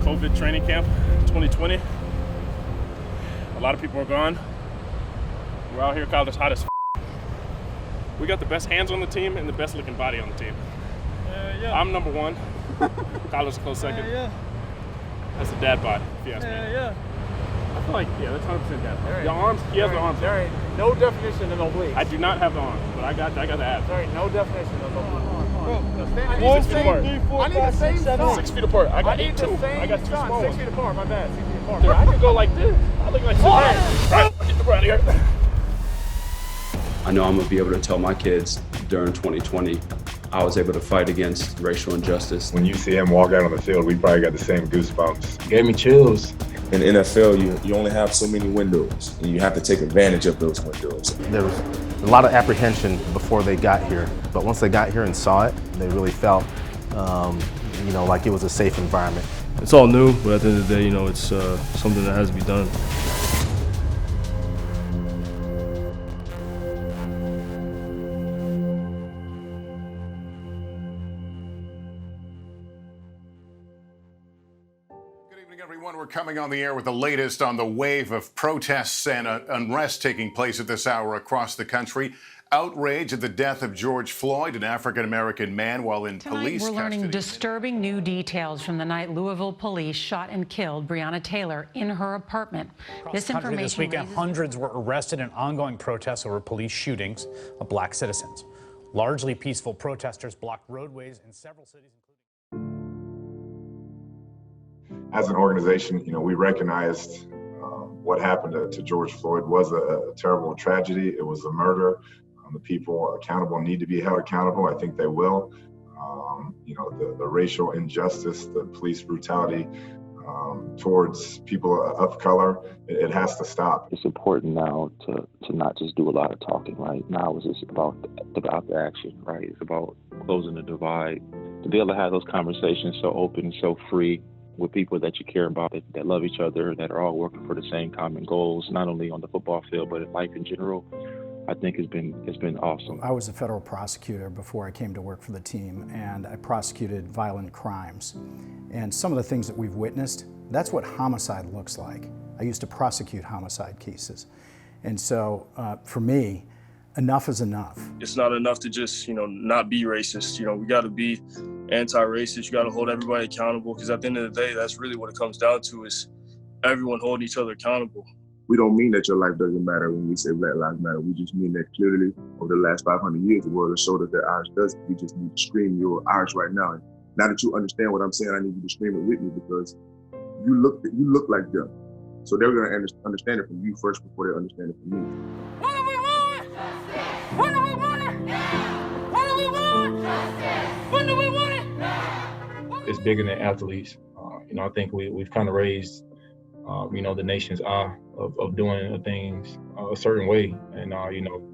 COVID training camp 2020. A lot of people are gone. We're out here, college hot as We got the best hands on the team and the best looking body on the team. Yeah. I'm number one. College close second. Yeah. That's a dad bod, if you ask me. Yeah. I feel like, that's 100% dad bod. Right. Your arms, he has the arms. There ain't no definition of obliques. I do not have the arms, but I got the abs. There ain't no definition of obliques. I need the same 6 feet apart. I got 8'2". I got 2 small ones. 6 feet apart, my bad. 6 feet apart. Dude, I could go like this. I look like this. All right, get the out of here. I know I'm going to be able to tell my kids during 2020 I was able to fight against racial injustice. When you see him walk out on the field, we probably got the same goosebumps. Gave me chills. In the NFL, you only have so many windows, and you have to take advantage of those windows. There was a lot of apprehension before they got here, but once they got here and saw it, they really felt, like it was a safe environment. It's all new, but at the end of the day, it's something that has to be done. Everyone, we're coming on the air with the latest on the wave of protests and unrest taking place at this hour across the country. Outrage at the death of George Floyd, an African-American man, while in police custody. We're learning custody. disturbing new details from the night Louisville police shot and killed Breonna Taylor in her apartment. Across the country this weekend, hundreds were arrested in ongoing protests over police shootings of black citizens. Largely peaceful protesters blocked roadways in several cities, including. As an organization, we recognized what happened to George Floyd was a terrible tragedy. It was a murder. The people accountable need to be held accountable. I think they will. The racial injustice, the police brutality towards people of color, it has to stop. It's important now to not just do a lot of talking, right? Now it's just about the action, right? It's about closing the divide. To be able to have those conversations so open, so free, with people that you care about, that love each other, that are all working for the same common goals, not only on the football field, but in life in general, I think it's been awesome. I was a federal prosecutor before I came to work for the team, and I prosecuted violent crimes. And some of the things that we've witnessed, that's what homicide looks like. I used to prosecute homicide cases. And so for me, enough is enough. It's not enough to just, not be racist. We got to be anti-racist. You got to hold everybody accountable, because at the end of the day, that's really what it comes down to, is everyone holding each other accountable. We don't mean that your life doesn't matter when we say Black Lives Matter. We just mean that clearly over the last 500 years, the world has showed us that ours doesn't. You just need to scream your ours right now. And now that you understand what I'm saying, I need you to scream it with me, because you look like them. So they're going to understand it from you first before they understand it from me. What do we want? Justice. What do we want it? Now. What do we want? Justice. When do we want it? Now. It's bigger than athletes. I think we've kind of raised, the nation's eye of doing things a certain way. And,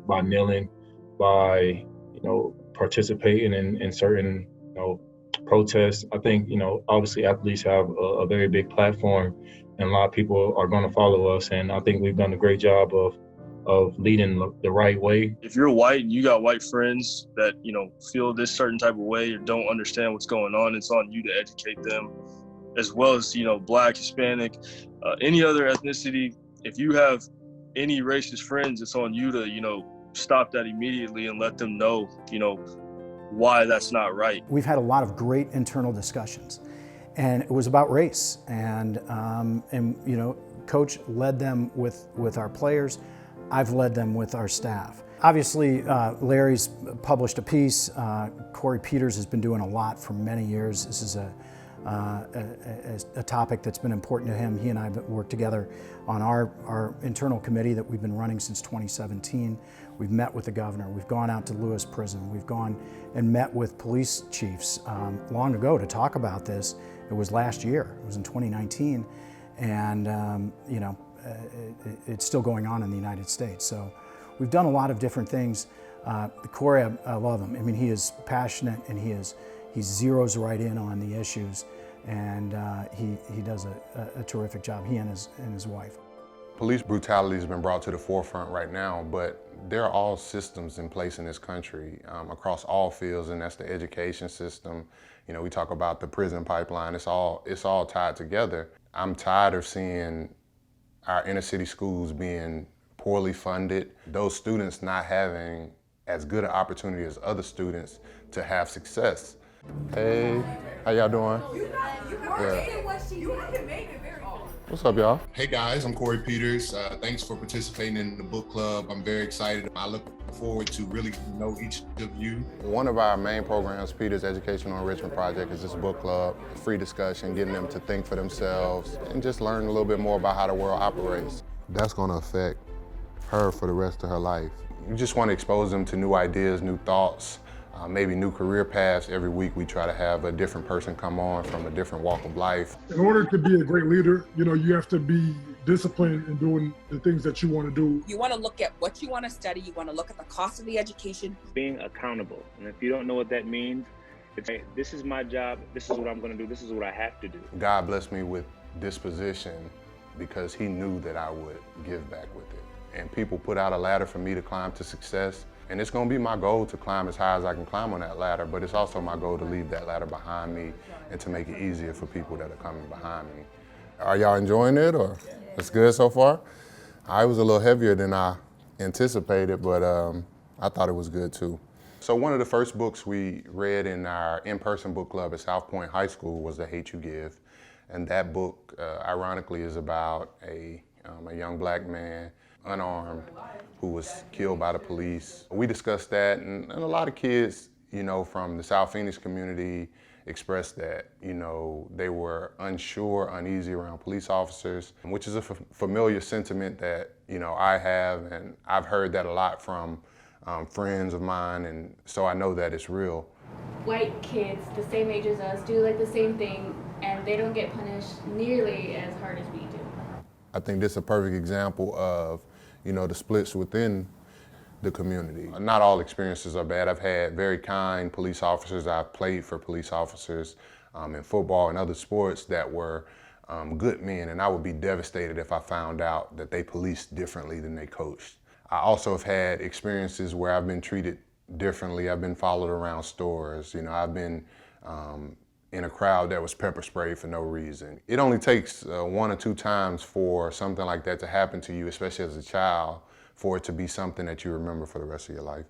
by kneeling, by, participating in certain, protests. I think, obviously athletes have a very big platform, and a lot of people are going to follow us. And I think we've done a great job of leading the right way. If you're white and you got white friends that, feel this certain type of way or don't understand what's going on, it's on you to educate them, as well as, Black, Hispanic, any other ethnicity. If you have any racist friends, it's on you to, stop that immediately and let them know, why that's not right. We've had a lot of great internal discussions, and it was about race. And Coach led them with our players. I've led them with our staff. Obviously, Larry's published a piece. Corey Peters has been doing a lot for many years. This is a topic that's been important to him. He and I have worked together on our internal committee that we've been running since 2017. We've met with the governor. We've gone out to Lewis Prison. We've gone and met with police chiefs long ago to talk about this. It was last year. It was in 2019. And, it's still going on in the United States. So we've done a lot of different things. Corey, I love him. I mean, he is passionate, and he zeroes right in on the issues, and he does a terrific job, he and his wife. Police brutality has been brought to the forefront right now, but there are all systems in place in this country across all fields, and that's the education system. You know, we talk about the prison pipeline, it's all tied together. I'm tired of seeing our inner city schools being poorly funded, those students not having as good an opportunity as other students to have success. Hey, how y'all doing? What's up, y'all? Hey guys, I'm Corey Peters. Thanks for participating in the book club. I'm very excited. I look forward to really know each of you. One of our main programs, Peters Educational Enrichment Project, is this book club, free discussion, getting them to think for themselves and just learn a little bit more about how the world operates. That's gonna affect her for the rest of her life. You just want to expose them to new ideas, new thoughts, maybe new career paths. Every week we try to have a different person come on from a different walk of life. In order to be a great leader, you know, you have to be disciplined in doing the things that you want to do. You want to look at what you want to study. You want to look at the cost of the education. Being accountable. And if you don't know what that means, it's like, this is my job. This is what I'm going to do. This is what I have to do. God blessed me with this position because he knew that I would give back with it. And people put out a ladder for me to climb to success. And it's gonna be my goal to climb as high as I can climb on that ladder, but it's also my goal to leave that ladder behind me and to make it easier for people that are coming behind me. Are y'all enjoying it, or it's good so far? I was a little heavier than I anticipated, but I thought it was good too. So one of the first books we read in our in-person book club at South Point High School was The Hate U Give. And that book, ironically, is about a young black man, unarmed, who was killed by the police. We discussed that, and a lot of kids, you know, from the South Phoenix community expressed that, you know, they were unsure, uneasy around police officers, which is a familiar sentiment that, you know, I have, and I've heard that a lot from friends of mine, and so I know that it's real. White kids the same age as us do like the same thing, and they don't get punished nearly as hard as we do. I think this is a perfect example of, you know, the splits within the community. Not all experiences are bad. I've had very kind police officers. I've played for police officers in football and other sports that were good men, and I would be devastated if I found out that they policed differently than they coached. I also have had experiences where I've been treated differently. I've been followed around stores. You know, I've been in a crowd that was pepper sprayed for no reason. It only takes 1 or 2 times for something like that to happen to you, especially as a child, for it to be something that you remember for the rest of your life.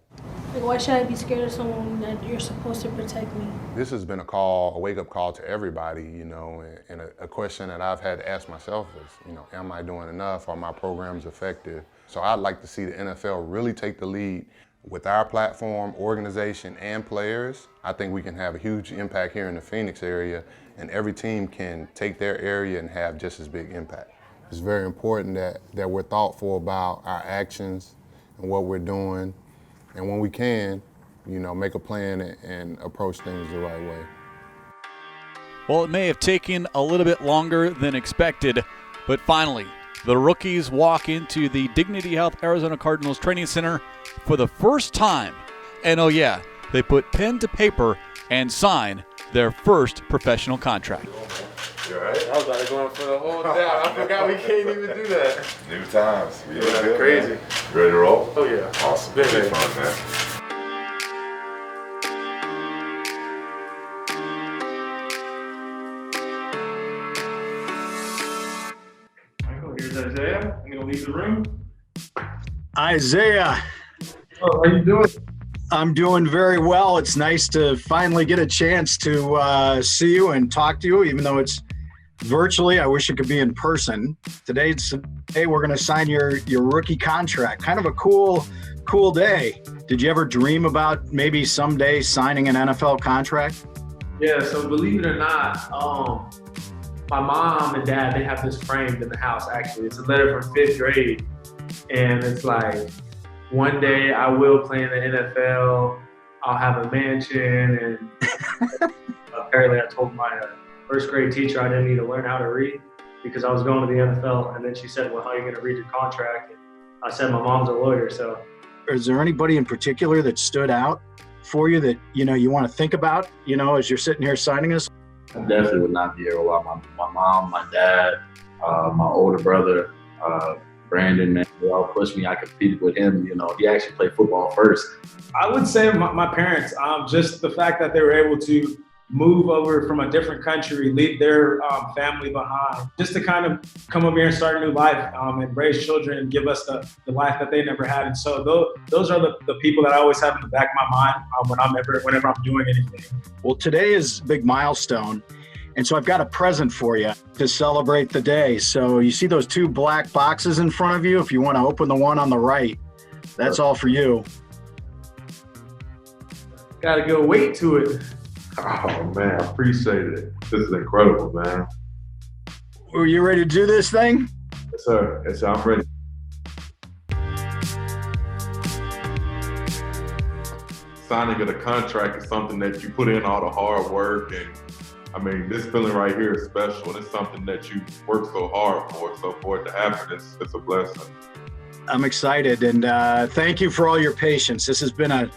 Like, why should I be scared of someone that you're supposed to protect me? This has been a wake-up call to everybody, you know, and a question that I've had to ask myself is, you know, am I doing enough? Are my programs effective? So I'd like to see the NFL really take the lead with our platform, organization, and players. I think we can have a huge impact here in the Phoenix area, and every team can take their area and have just as big impact. It's very important that we're thoughtful about our actions and what we're doing, and when we can, you know, make a plan and approach things the right way. Well, it may have taken a little bit longer than expected, but finally, the rookies walk into the Dignity Health Arizona Cardinals Training Center for the first time. And oh yeah, they put pen to paper and sign their first professional contract. You alright? I was about to go in for the whole time. I forgot we can't even do that. New times. Yeah, crazy. Man. You ready to roll? Oh yeah. Awesome. It's been fun, man. Here's Isaiah. I'm gonna leave the room. Isaiah. Oh, how you doing? I'm doing very well. It's nice to finally get a chance to see you and talk to you, even though it's virtually. I wish it could be in person. Today we're gonna sign your rookie contract. Kind of a cool day. Did you ever dream about maybe someday signing an NFL contract? Yeah, so believe it or not, my mom and dad, they have this framed in the house, actually. It's a letter from 5th grade. And it's like, one day I will play in the NFL. I'll have a mansion. And apparently I told my first grade teacher I didn't need to learn how to read because I was going to the NFL. And then she said, well, how are you going to read your contract? And I said, my mom's a lawyer, so. Is there anybody in particular that stood out for you that, you know, you want to think about, you know, as you're sitting here signing this? I definitely would not be here without my mom, my dad, my older brother, Brandon, man, they all pushed me. I competed with him. You know, he actually played football first. I would say my parents, just the fact that they were able to move over from a different country, leave their family behind, just to kind of come over here and start a new life and raise children and give us the life that they never had. And so those are the people that I always have in the back of my mind whenever I'm doing anything. Well, today is a big milestone. And so I've got a present for you to celebrate the day. So you see those two black boxes in front of you? If you want to open the one on the right, that's all for you. Got to go weight to it. Oh, man, I appreciate it. This is incredible, man. Are you ready to do this thing? Yes, sir. Yes, sir. I'm ready. Signing of the contract is something that you put in all the hard work, and I mean, this feeling right here is special, and it's something that you work so hard for. So for it to happen, it's a blessing. I'm excited, and thank you for all your patience. This has been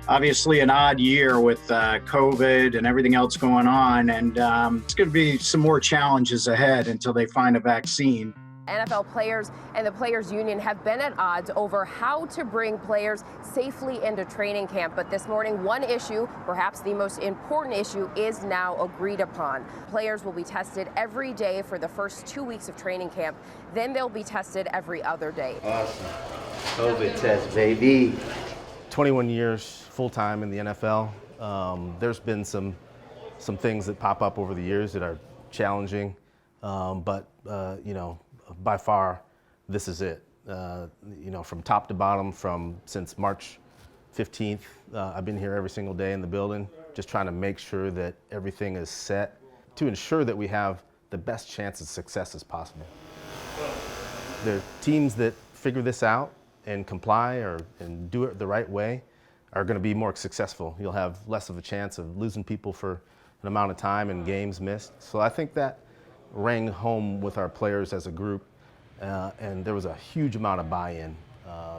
obviously an odd year with COVID and everything else going on, and it's going to be some more challenges ahead until they find a vaccine. NFL players and the Players Union have been at odds over how to bring players safely into training camp. But this morning, one issue, perhaps the most important issue, is now agreed upon. Players will be tested every day for the first 2 weeks of training camp. Then they'll be tested every other day. Awesome. COVID test, baby. 21 years full-time in the NFL. There's been some things that pop up over the years that are challenging, but you know, by far, this is it. You know, from top to bottom, since March 15th, I've been here every single day in the building, just trying to make sure that everything is set to ensure that we have the best chance of success as possible. The teams that figure this out and comply and do it the right way are going to be more successful. You'll have less of a chance of losing people for an amount of time and games missed. So I think that rang home with our players as a group, and there was a huge amount of buy-in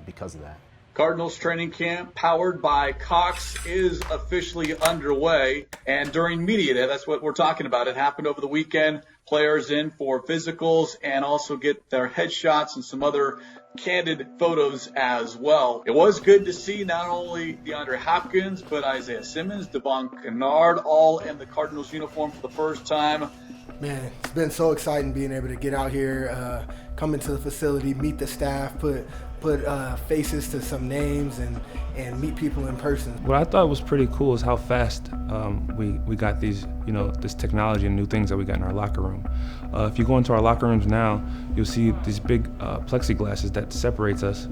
because of that. Cardinals training camp, powered by Cox, is officially underway. And during media day, that's what we're talking about. It happened over the weekend. Players in for physicals and also get their headshots and some other candid photos as well. It was good to see not only DeAndre Hopkins, but Isaiah Simmons, Devon Kennard, all in the Cardinals uniform for the first time. Man, it's been so exciting being able to get out here, come into the facility, meet the staff, put faces to some names and meet people in person. What I thought was pretty cool is how fast we got these, this technology and new things that we got in our locker room. If you go into our locker rooms now, you'll see these big plexiglasses that separates us,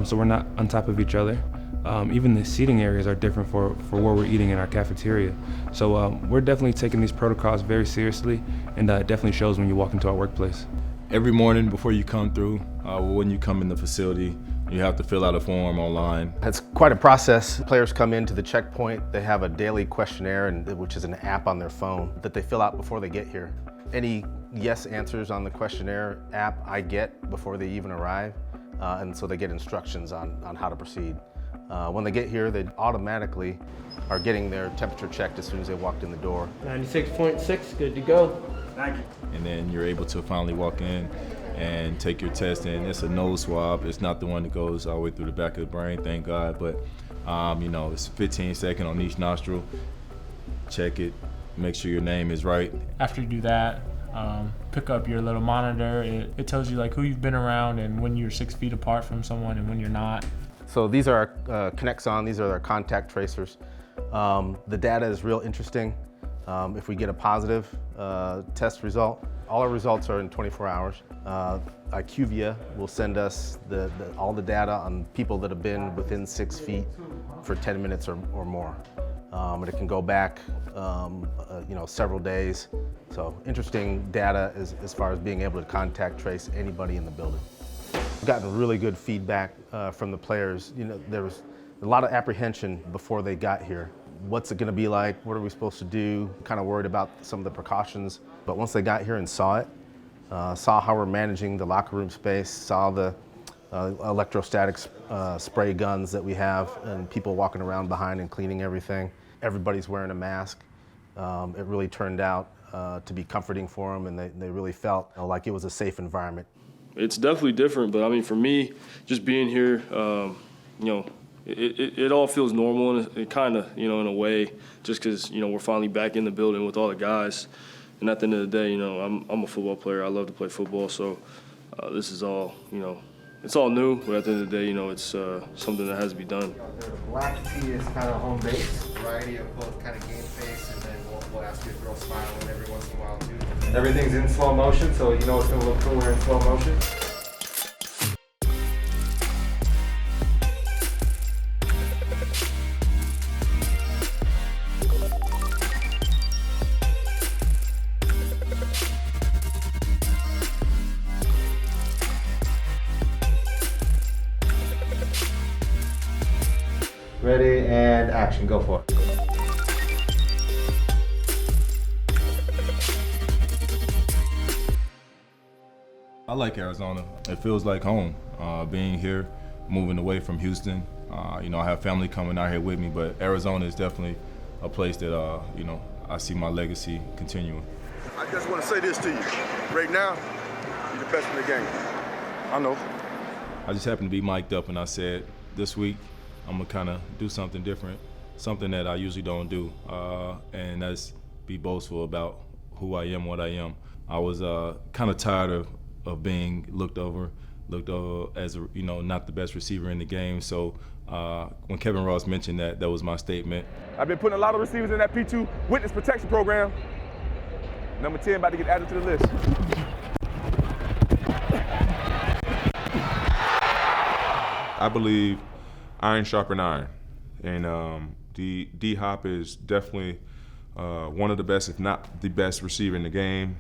so we're not on top of each other. Even the seating areas are different for where we're eating in our cafeteria. So we're definitely taking these protocols very seriously, and it definitely shows when you walk into our workplace. Every morning before you come through, when you come in the facility, you have to fill out a form online. It's quite a process. Players come into the checkpoint. They have a daily questionnaire, which is an app on their phone that they fill out before they get here. Any yes answers on the questionnaire app I get before they even arrive, and so they get instructions on how to proceed. When they get here, they automatically are getting their temperature checked as soon as they walked in the door. 96.6, good to go. Thank you. And then you're able to finally walk in and take your test, and it's a nose swab. It's not the one that goes all the way through the back of the brain, thank God, but it's 15 seconds on each nostril. Check it, make sure your name is right. After you do that, pick up your little monitor. It tells you like who you've been around and when you're 6 feet apart from someone and when you're not. So these are our Connexon, these are our contact tracers. The data is real interesting. If we get a positive test result, all our results are in 24 hours. IQVIA will send us all the data on people that have been within 6 feet for 10 minutes or more. And it can go back several days. So interesting data as far as being able to contact trace anybody in the building. We've gotten really good feedback from the players. There was a lot of apprehension before they got here. What's it going to be like? What are we supposed to do? Kind of worried about some of the precautions. But once they got here and saw it, saw how we're managing the locker room space, saw the electrostatic spray guns that we have and people walking around behind and cleaning everything. Everybody's wearing a mask. It really turned out to be comforting for them, and they really felt like it was a safe environment. It's definitely different, but I mean, for me, just being here, it all feels normal, and it kind of, in a way, just because, we're finally back in the building with all the guys. And at the end of the day, I'm a football player. I love to play football, so this is all, it's all new, but at the end of the day, it's something that has to be done. The black tee is kind of home base. Variety of both kind of game face, and then we'll ask you to throw a smile in every once in a while too. Everything's in slow motion, so you know it's gonna look cooler in slow motion. Ready and action, go for it. I like Arizona. It feels like home. Being here, moving away from Houston. I have family coming out here with me, but Arizona is definitely a place that, I see my legacy continuing. I just want to say this to you. Right now, you're the best in the game. I know. I just happened to be mic'd up, and I said, this week, I'm gonna kind of do something different, something that I usually don't do, and that's be boastful about who I am, what I am. I was kind of tired of being looked over as not the best receiver in the game. So when Kevin Ross mentioned that was my statement. I've been putting a lot of receivers in that P2 witness protection program. Number 10 about to get added to the list. I believe iron sharpen iron, and D-Hop is definitely one of the best, if not the best receiver in the game.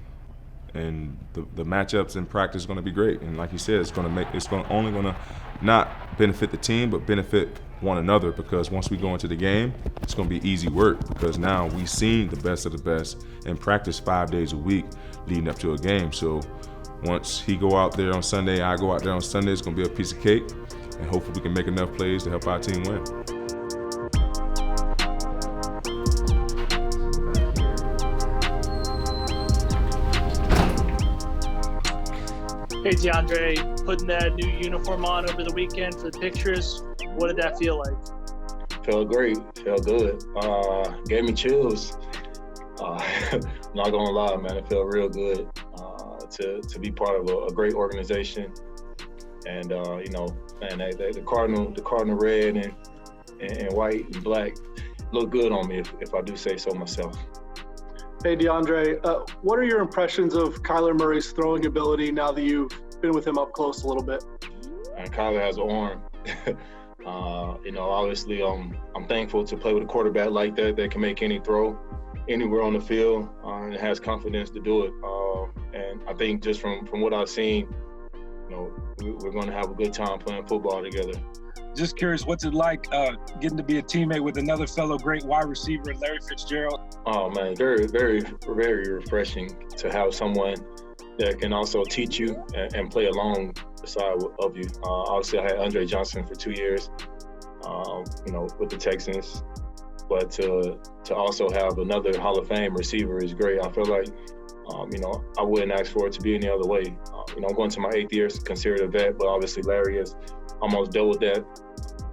And the matchups in practice is going to be great. And like you said, it's only going to not benefit the team, but benefit one another, because once we go into the game, it's going to be easy work, because now we've seen the best of the best in practice 5 days a week leading up to a game. So once he go out there on Sunday, I go out there on Sunday, it's going to be a piece of cake, and hopefully we can make enough plays to help our team win. Hey DeAndre, putting that new uniform on over the weekend for the pictures, what did that feel like? Felt great, felt good. Gave me chills. Not gonna lie, man, it felt real good to be part of a great organization. And man, the Cardinal red and white and black look good on me, if I do say so myself. Hey DeAndre, what are your impressions of Kyler Murray's throwing ability now that you've been with him up close a little bit? And Kyler has an arm. Obviously, I'm thankful to play with a quarterback like that can make any throw anywhere on the field and has confidence to do it. And I think just from what I've seen, we're going to have a good time playing football together. Just curious, what's it like getting to be a teammate with another fellow great wide receiver, Larry Fitzgerald? Oh man, very, very, very refreshing to have someone that can also teach you and play alongside of you. Obviously, I had Andre Johnson for 2 years, with the Texans. But to also have another Hall of Fame receiver is great. I feel like, I wouldn't ask for it to be any other way. I'm going to my 8th year, considered a vet, but obviously Larry is almost double that.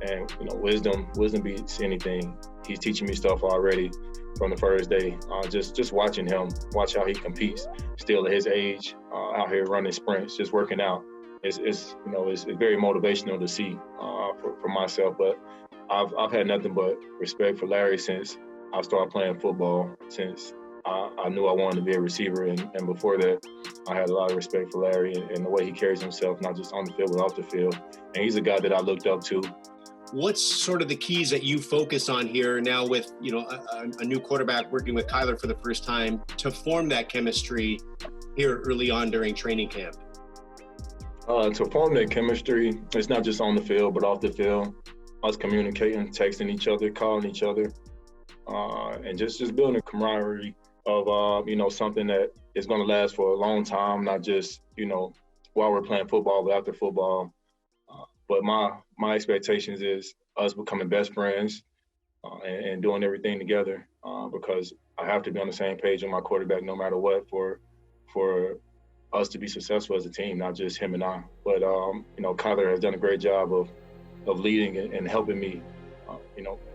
And, wisdom beats anything. He's teaching me stuff already from the first day. Just watching him, watch how he competes still at his age, out here running sprints, just working out. It's very motivational to see for myself. But I've had nothing but respect for Larry since I started playing football, since I knew I wanted to be a receiver. And before that, I had a lot of respect for Larry and the way he carries himself, not just on the field, but off the field. And he's a guy that I looked up to. What's sort of the keys that you focus on here now with, a new quarterback working with Kyler for the first time to form that chemistry here early on during training camp? To form that chemistry, it's not just on the field, but off the field. Us communicating, texting each other, calling each other, and just building a camaraderie of, something that is going to last for a long time, not just, while we're playing football, but after football. But my expectations is us becoming best friends and doing everything together because I have to be on the same page with my quarterback no matter what for us to be successful as a team, not just him and I. But Kyler has done a great job of leading and helping me,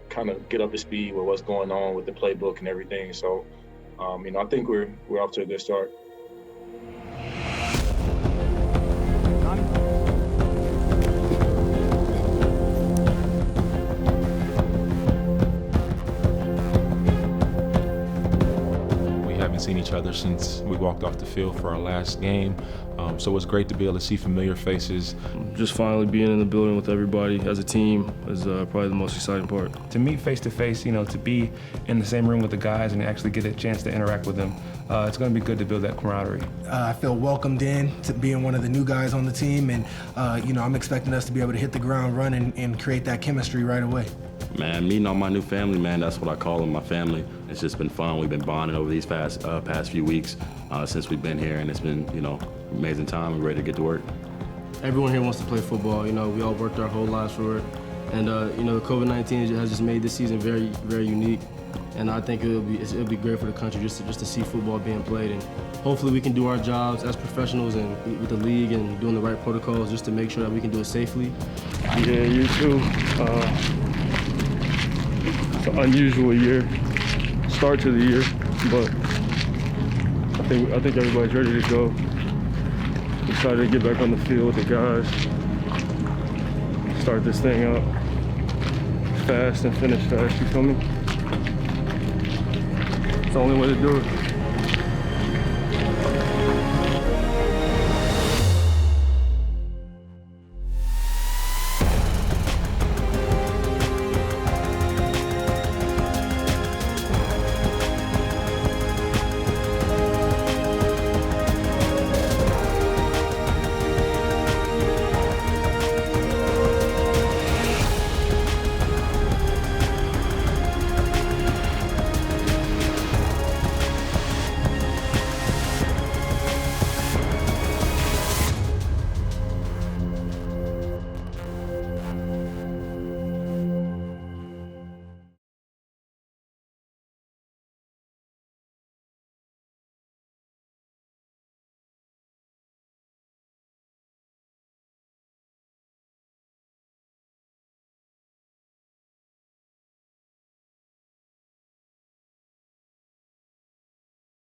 kind of get up to speed with what's going on with the playbook and everything. So, I think we're off to a good start. Seen each other since we walked off the field for our last game. So it's great to be able to see familiar faces. Just finally being in the building with everybody as a team is probably the most exciting part. To meet face to face, to be in the same room with the guys and actually get a chance to interact with them, it's going to be good to build that camaraderie. I feel welcomed in to being one of the new guys on the team, and I'm expecting us to be able to hit the ground running and create that chemistry right away. Man, meeting all my new family, man, that's what I call them, my family. It's just been fun. We've been bonding over these past few weeks since we've been here, and it's been, amazing time. We're ready to get to work. Everyone here wants to play football. We all worked our whole lives for it. And, the COVID-19 has just made this season very, very unique. And I think it'll be great for the country just to see football being played. And hopefully we can do our jobs as professionals and with the league and doing the right protocols just to make sure that we can do it safely. Yeah, you too. It's an unusual year, start to the year, but I think everybody's ready to go. Excited to get back on the field with the guys, start this thing up fast and finish fast, you feel me? It's the only way to do it.